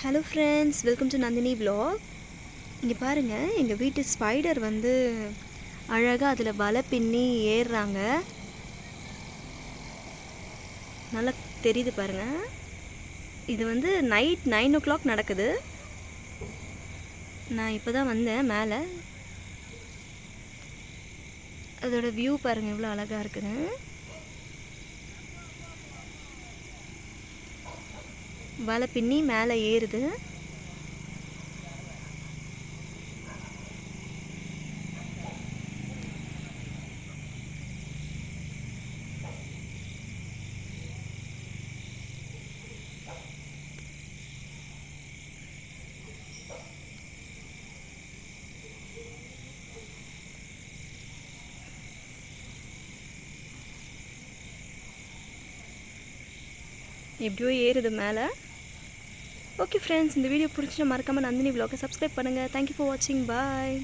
Hello friends, welcome to Nandini vlog. இங்கே பாருங்கள், எங்கள் வீட்டு ஸ்பைடர் வந்து அழகாக அதில் வலை பின்னி ஏறுறாங்க. நல்லா தெரியுது பாருங்கள். இது வந்து நைட் 9 o'clock நடக்குது. நான் இப்போ தான் வந்தேன் மேலே. அதோட வியூ பாருங்கள் எவ்வளோ அழகாக இருக்குன்னு. வலை பின்னி மேலே ஏறுது. எப்படியோ ஏறுது மேலே. ஓகே ஃப்ரெண்ட்ஸ், இந்த வீடியோ பிடிச்சிட்டு மறக்காமல் நந்தினி vlog-ஐ சப்ஸ்கிரைப் பண்ணுங்கள். தேங்க்யூ ஃபார் வாட்சிங். பாய்.